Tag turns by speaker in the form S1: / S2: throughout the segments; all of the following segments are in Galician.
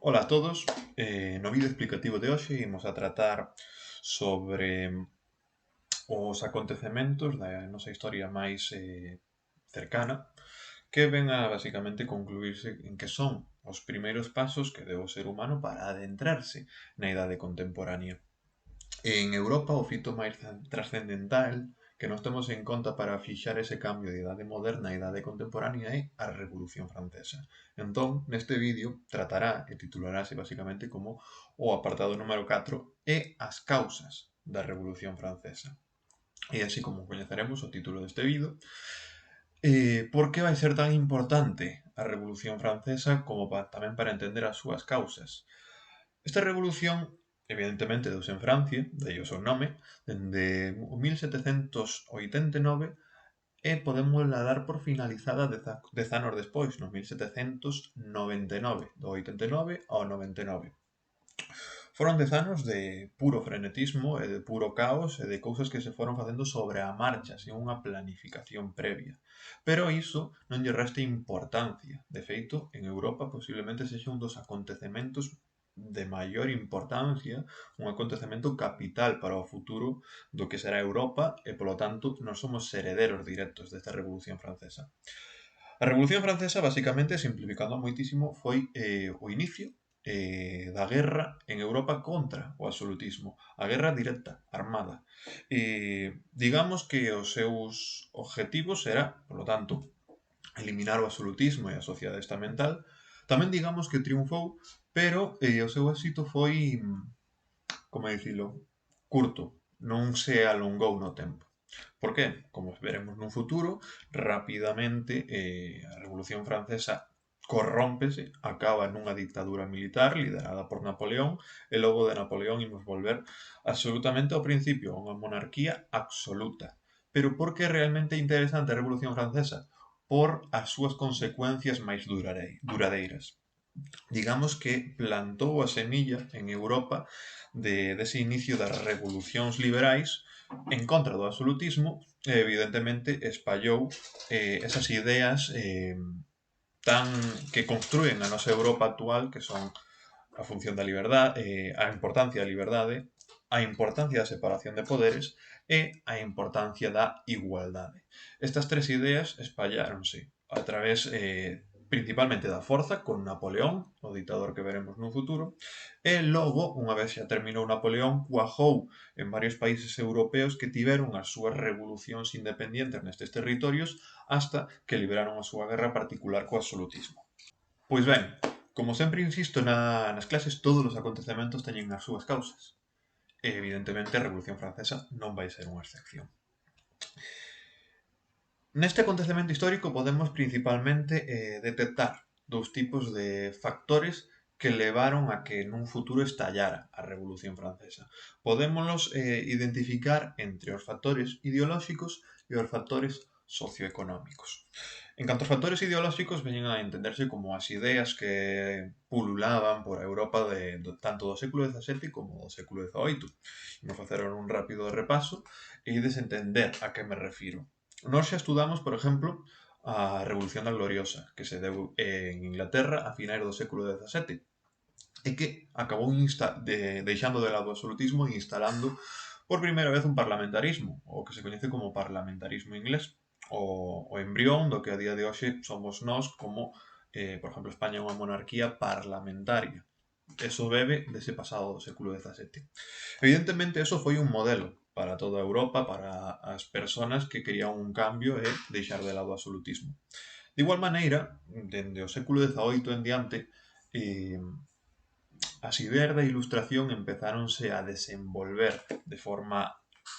S1: Ola a todos, no vídeo explicativo de hoxe imos a tratar sobre os acontecementos da nosa historia máis cercana que ven a basicamente concluírse en que son os primeiros pasos que deu o ser humano para adentrarse na idade contemporánea. En Europa o fito máis trascendental que nos temos en conta para fixar ese cambio de idade moderna a idade contemporánea é a Revolución Francesa. Entón, neste vídeo tratará e titularase basicamente como o apartado número 4 e as causas da Revolución Francesa. E así como coñeceremos o título deste vídeo, por que vai ser tan importante a Revolución Francesa como tamén para entender as súas causas. Esta revolución, evidentemente, deuse en Francia, de aí o seu nome, dende o 1789 e podémosla dar por finalizada 10 anos despois, no 1799, do 89 ao 99. Foron 10 anos de puro frenetismo e de puro caos e de cousas que se foron facendo sobre a marcha, sen unha planificación previa. Pero iso non lle resta importancia. De feito, en Europa posiblemente sexa un dos acontecementos de maior importancia, un acontecemento capital para o futuro do que será Europa e, polo tanto, non somos herederos directos desta Revolución Francesa. A Revolución Francesa, basicamente, simplificando moitísimo, foi o inicio da guerra en Europa contra o absolutismo. A guerra directa, armada. Digamos que os seus objetivos era, polo tanto, eliminar o absolutismo e a sociedade estamental. Tamén digamos que triunfou, pero o seu éxito foi, como dicilo, curto. Non se alongou no tempo. Por qué? Como veremos nun futuro, rapidamente a Revolución Francesa corrómpese, acaba nunha dictadura militar liderada por Napoleón e logo de Napoleón imos volver absolutamente ao principio, a unha monarquía absoluta. Pero por que é realmente interesante a Revolución Francesa? Por as súas consecuencias máis duradeiras. Digamos que plantou a semilla en Europa dese inicio das revolucións liberais en contra do absolutismo e evidentemente espallou esas ideas tan que construen a nosa Europa actual, que son a función da liberdade, a importancia da liberdade, a importancia da separación de poderes e a importancia da igualdade. Estas tres ideas espalláronse a través principalmente da forza con Napoleón, o dictador que veremos nun futuro, e logo, unha vez xa terminou Napoleón, cuajou en varios países europeos que tiveron as súas revolucións independientes nestes territorios hasta que liberaron a súa guerra particular co absolutismo. Pois ben, como sempre insisto nas clases, todos os acontecementos teñen as súas causas. E, evidentemente, a Revolución Francesa non vai ser unha excepción. Neste acontecemento histórico podemos principalmente detectar dous tipos de factores que levaron a que nun futuro estallara a Revolución Francesa. Podémolos identificar entre os factores ideolóxicos e os factores socioeconómicos. En canto aos factores ideolóxicos, veñen a entenderse como as ideas que pululaban por Europa tanto do século XVII como do século XVIII. Vamos facer un rápido repaso e ides entender a que me refiro. Nós xa estudamos, por exemplo, a Revolución da Gloriosa, que se deu en Inglaterra a finais do século XVII e que acabou deixando de lado o absolutismo e instalando por primeira vez un parlamentarismo, o que se coñece como parlamentarismo inglés, o embrión do que a día de hoxe somos nós como, por exemplo, España é unha monarquía parlamentaria. Eso bebe dese pasado do século XVII. Evidentemente, eso foi un modelo para toda Europa, para as persoas que querían un cambio e deixar de lado o absolutismo. De igual maneira, dende o século XVIII en diante, as ideas da Ilustración empezáronse a desenvolver de forma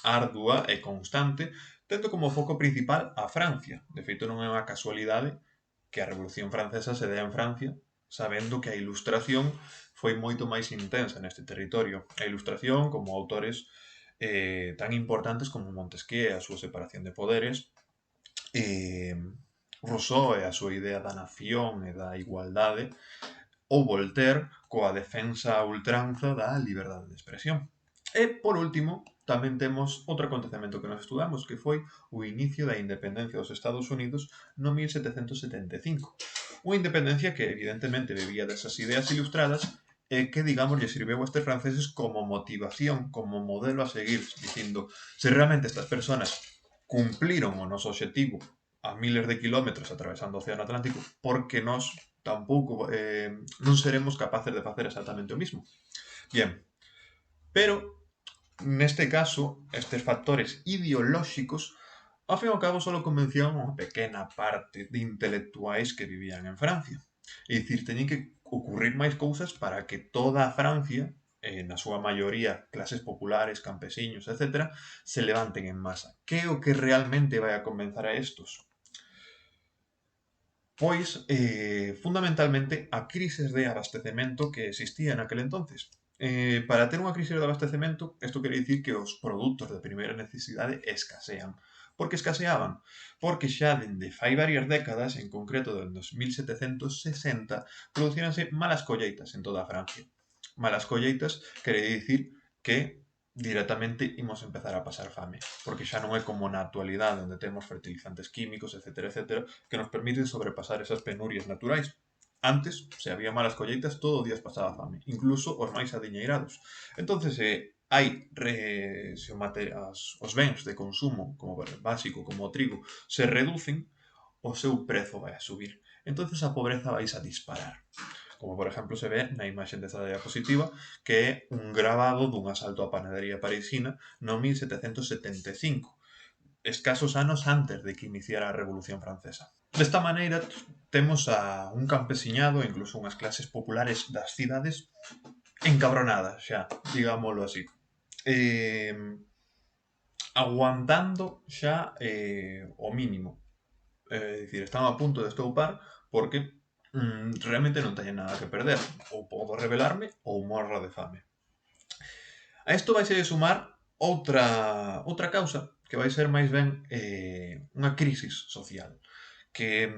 S1: ardua e constante, tendo como foco principal a Francia. De feito, non é unha casualidade que a Revolución Francesa se dea en Francia, sabendo que a Ilustración foi moito máis intensa neste territorio. A Ilustración, como autores tan importantes como Montesquieu, a súa separación de poderes, Rousseau e a súa idea da nación e da igualdade, ou Voltaire coa defensa a ultranza da liberdade de expresión. E, por último, tamén temos outro acontecemento que nos estudamos, que foi o inicio da independencia dos Estados Unidos no 1775. Unha independencia que evidentemente bebía desas ideas ilustradas e que, digamos, lle sirveu a estes franceses como motivación, como modelo a seguir, dicindo, se realmente estas personas cumpliron o noso obxectivo a miles de kilómetros atravesando o Océano Atlántico, porque nós tampouco non seremos capaces de facer exactamente o mismo. Bien, pero neste caso, estes factores ideolóxicos ao fin e ao cabo só convencían unha pequena parte de intelectuais que vivían en Francia. É dicir, teñen que ocurrir máis cousas para que toda a Francia, na súa maioría clases populares, campesiños, etc., se levanten en masa. Que é o que realmente vai a convencer a estos? Pois, fundamentalmente, a crisis de abastecemento que existía naquel entonces. Para ter unha crise de abastecemento, isto quere dicir que os produtos de primeira necesidade escasean. Por que escaseaban? Porque xa dende fai varias décadas, en concreto dende os 1760, producíranse malas colleitas en toda a Francia. Malas colleitas quere dicir que directamente imos empezar a pasar fame, porque xa non é como na actualidade onde temos fertilizantes químicos, etc., que nos permiten sobrepasar esas penurias naturais. Antes, se había malas colleitas, todo o días pasaba fame, incluso os máis adiñeirados. Entonces, se os bens de consumo como básico, como o trigo, se reducen, o seu prezo vai a subir. Entonces a pobreza vai a disparar. Como por exemplo se ve na imaxe desta diapositiva, que é un grabado dun asalto á panadería parisina no 1775, escasos anos antes de que iniciara a Revolución Francesa. Desta maneira, temos a un campesiñado, incluso unhas clases populares das cidades, encabronadas xa, digámoslo así. Aguantando xa o mínimo. É dicir, están a punto de estoupar porque realmente non teñen nada que perder. Ou podo rebelarme ou morro de fame. A isto vai se sumar outra causa que vai ser máis ben unha crisis social que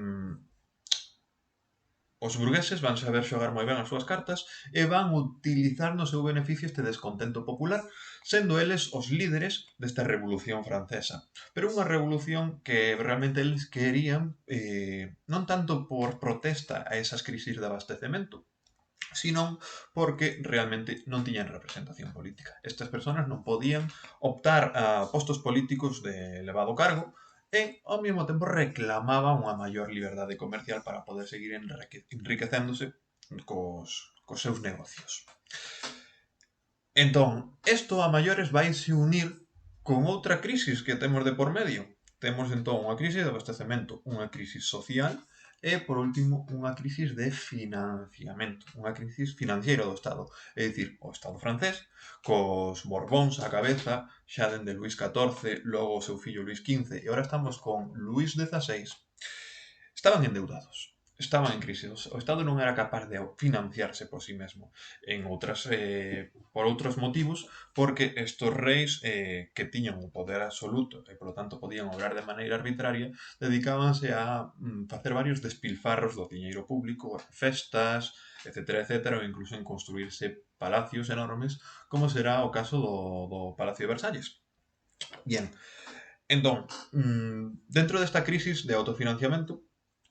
S1: os burgueses van saber xogar moi ben as súas cartas e van utilizar no seu beneficio este descontento popular, sendo eles os líderes desta Revolución Francesa. Pero unha revolución que realmente eles querían non tanto por protesta a esas crisis de abastecemento, sino porque realmente non tiñan representación política. Estas persoas non podían optar a postos políticos de elevado cargo e, ao mesmo tempo, reclamaban unha maior liberdade comercial para poder seguir enriquecéndose cos seus negocios. Entón, isto a maiores vaise unir con outra crisis que temos de por medio. Temos entón unha crisis de abastecemento, unha crisis social e, por último, unha crisis de financiamento, unha crisis financiera do Estado. É dicir, o Estado francés, cos Borbóns á cabeza, xa dende Luís XIV, logo o seu fillo Luís XV, e agora estamos con Luís XVI, estaban endeudados. Estaban en crise. O Estado non era capaz de financiarse por si mesmo. Por outros motivos, porque estos reis que tiñan o poder absoluto e, polo tanto, podían obrar de maneira arbitraria, dedicábanse a facer varios despilfarros do diñeiro público, festas, etc., ou incluso en construirse palacios enormes, como será o caso do Palacio de Versalles. Bien, entón, dentro desta crisis de autofinanciamento,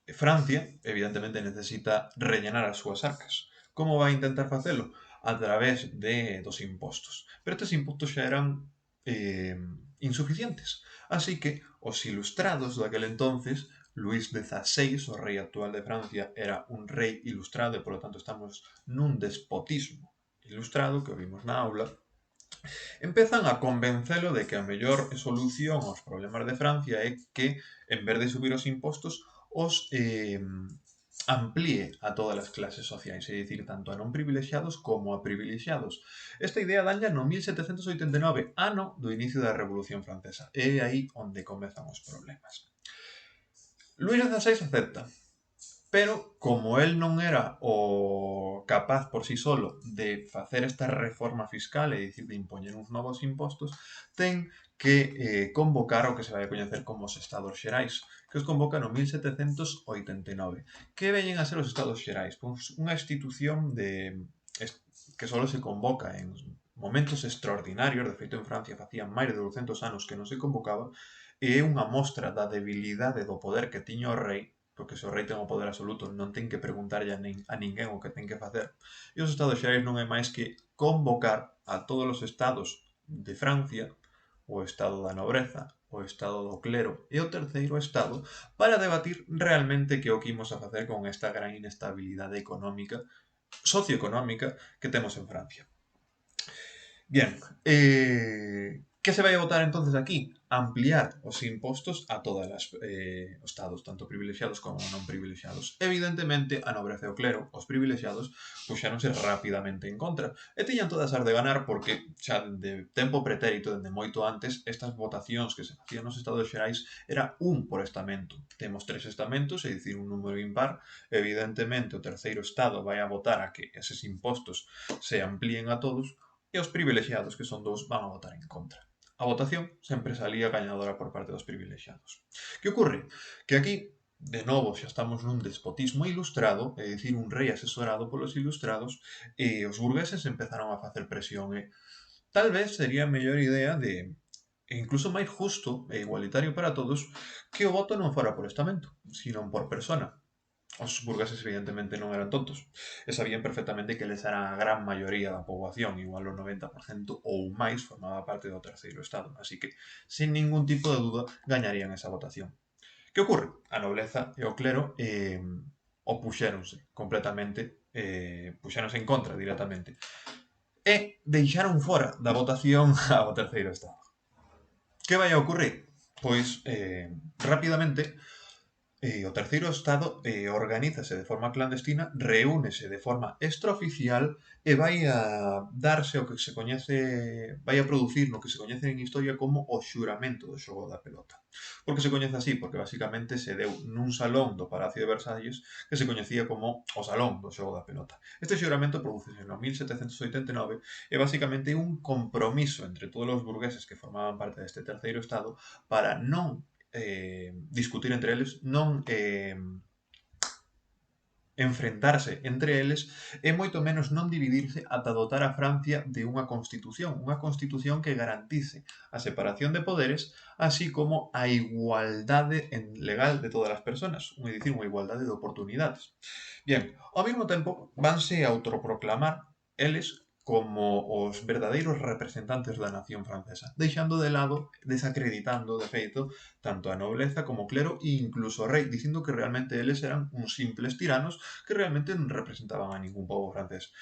S1: Francia, evidentemente, necesita rellenar as súas arcas. Como vai intentar facelo? A través dos impostos. Pero estes impostos xa eran insuficientes. Así que os ilustrados daquel entonces, Luís XVI, o rei actual de Francia, era un rei ilustrado e, polo tanto, estamos nun despotismo ilustrado, que o vimos na aula, empezan a convencelo de que a mellor solución aos problemas de Francia é que, en vez de subir os impostos, os amplíe a todas as clases sociais, é dicir, tanto a non privilexiados como a privilexiados. Esta idea danlla no 1789, ano do inicio da Revolución Francesa. É aí onde comezan os problemas. Luís XVI acepta, pero como el non era o capaz por sí solo de facer esta reforma fiscal, é dicir, de impoñer uns novos impostos, ten que convocar o que se vai a coñecer como os Estados Xerais, que os convoca no 1789. Que veñen a ser os Estados Xerais? Pois unha institución que só se convoca en momentos extraordinarios, de feito en Francia facían máis de 200 anos que non se convocaba, e é unha mostra da debilidade do poder que tiña o rei porque se o rei ten o poder absoluto non ten que preguntarlle a ninguén o que ten que facer, e os estados xerais non é máis que convocar a todos os estados de Francia, o estado da nobreza, o estado do clero e o terceiro estado para debatir realmente que o que imos a facer con esta gran inestabilidade económica, socioeconómica que temos en Francia. Bien, ¿qué se vai a votar entonces aquí? Ampliar os impostos a todos os estados, tanto privilexiados como non privilexiados. Evidentemente, a nobreza e o clero, os privilexiados, puxéronse rapidamente en contra. E tiñan todas as de ganar porque xa de tempo pretérito, dende moito antes, estas votacións que se facían nos estados xerais era un por estamento. Temos 3 estamentos, é dicir, un número impar. Evidentemente, o terceiro estado vai a votar a que eses impostos se amplíen a todos, e os privilexiados, que son dous, van a votar en contra. A votación sempre salía gañadora por parte dos privilexiados. Que ocorre? Que aquí, de novo, xa estamos nun despotismo ilustrado, é dicir, un rei asesorado polos ilustrados, e os burgueses empezaron a facer presión, e tal vez sería a mellor idea e incluso máis justo e igualitario para todos, que o voto non fora por estamento, sino por persona. Os burgueses evidentemente non eran tontos e sabían perfectamente que eles eran a gran maioría da poboación, igual o 90% ou máis formaba parte do terceiro estado, así que sin ningún tipo de duda gañarían esa votación. Que ocorre? A nobleza e o clero opuxéronse completamente, puxéronse en contra directamente e deixaron fora da votación ao terceiro estado. Que vai a ocurrir? Pois rapidamente o terceiro estado organízase de forma clandestina, reúnese de forma extraoficial e vai a darse o que se coñece, vai a producir no que se coñece en historia como o xuramento do xogo da pelota. Por que se coñece así? Porque basicamente se deu nun salón do Palacio de Versalles que se coñecía como o Salón do xogo da pelota. Este xuramento producese no 1789 e basicamente un compromiso entre todos os burgueses que formaban parte deste terceiro estado para non discutir entre eles, non enfrentarse entre eles e moito menos non dividirse ata dotar a Francia de unha constitución que garantice a separación de poderes, así como a igualdade legal de todas as persoas, é dicir, unha igualdade de oportunidades. Bien, ao mesmo tempo vanse a autoproclamar eles como os verdadeiros representantes da nación francesa, deixando de lado, desacreditando, de feito, tanto a nobleza como o clero e incluso o rei, dicindo que realmente eles eran uns simples tiranos que realmente non representaban a ningún pobo francés.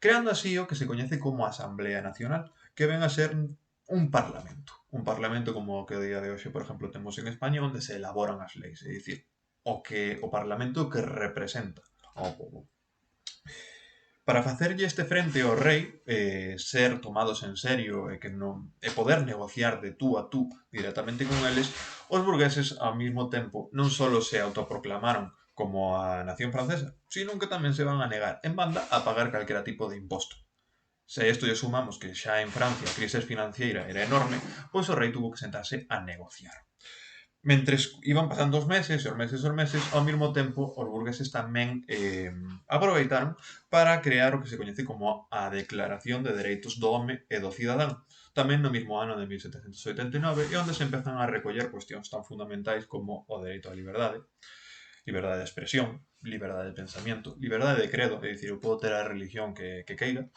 S1: Creando así o que se coñece como Asamblea Nacional, que ven a ser un parlamento como o que o día de hoxe, por exemplo, temos en España, onde se elaboran as leis, é dicir, o parlamento que representa ao pobo. Para facerlle este frente ao rei, ser tomados en serio e que non e poder negociar de tú a tú directamente con eles, os burgueses ao mesmo tempo non só se autoproclamaron como a nación francesa, sino que tamén se van a negar en banda a pagar calquera tipo de imposto. Se isto lle sumamos que xa en Francia a crise financiera era enorme, pois o rei tuvo que sentarse a negociar. Mentres iban pasando os meses, ao mesmo tempo os burgueses tamén aproveitaron para crear o que se coñece como a Declaración de Dereitos do Home e do Cidadán, tamén no mesmo ano de 1789, e onde se empezan a recoller cuestións tan fundamentais como o dereito á liberdade, liberdade de expresión, liberdade de pensamiento, liberdade de credo, é dicir, eu podo ter a religión que queira,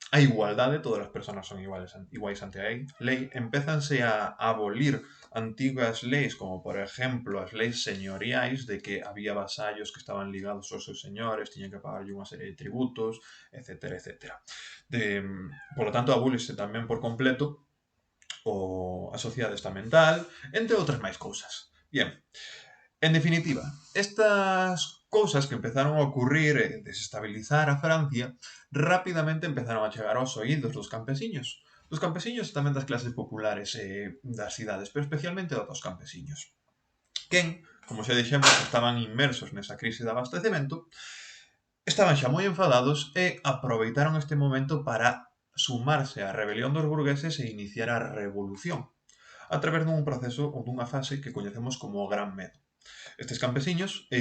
S1: a igualdade, todas as persoas son iguais ante a lei, empezanse a abolir antigas leis, como por exemplo as leis señoriais, de que había vasallos que estaban ligados aos seus señores, tiñan que pagarlle unha serie de tributos, etcétera, etcétera. Por lo tanto, abúlese tamén por completo a sociedade estamental, entre outras máis cousas. Bien, en definitiva, estas cousas que empezaron a ocurrir e desestabilizar a Francia rapidamente empezaron a chegar aos oídos dos campesiños e tamén das clases populares das cidades, pero especialmente dos campesiños. Quen, como xa dixemos, estaban inmersos nesa crise de abastecemento, estaban xa moi enfadados e aproveitaron este momento para sumarse á rebelión dos burgueses e iniciar a revolución a través dun proceso ou dunha fase que coñecemos como o Gran Medo. Estes campesiños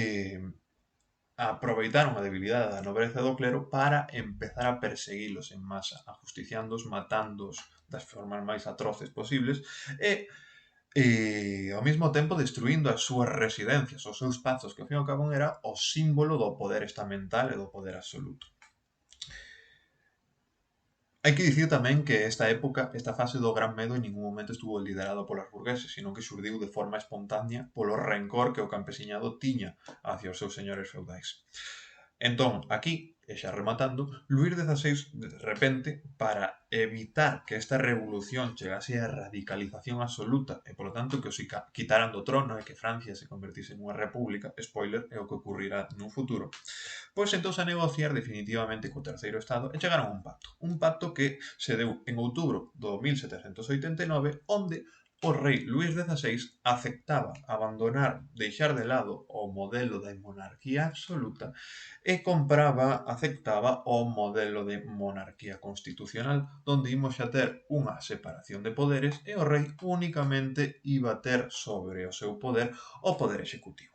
S1: aproveitaron a debilidade da nobreza e do clero para empezar a perseguilos en masa, ajusticiándoos, matándoos das formas máis atroces posibles e e ao mesmo tempo destruindo as súas residencias, os seus pazos, que ao fin e ao cabo era o símbolo do poder estamental e do poder absoluto. Hai que dicir tamén que esta época, esta fase do Gran Medo en ningún momento estuvo liderado polas burgueses, sino que xurdiu de forma espontánea polo rencor que o campesiñado tiña hacia os seus señores feudais. Entón, aquí, e xa rematando, Luís XVI, de repente, para evitar que esta revolución chegase á radicalización absoluta e, polo tanto, que os quitaran do trono e que Francia se convertise nunha república, spoiler, é o que ocurrirá nun futuro, pois sentouse a negociar definitivamente co Terceiro Estado e chegaron a un pacto que se deu en outubro do 1789, onde o rei Luís XVI aceptaba abandonar, deixar de lado o modelo de monarquía absoluta e aceptaba o modelo de monarquía constitucional, donde imos xa ter unha separación de poderes e o rei únicamente iba ter sobre o seu poder o poder executivo.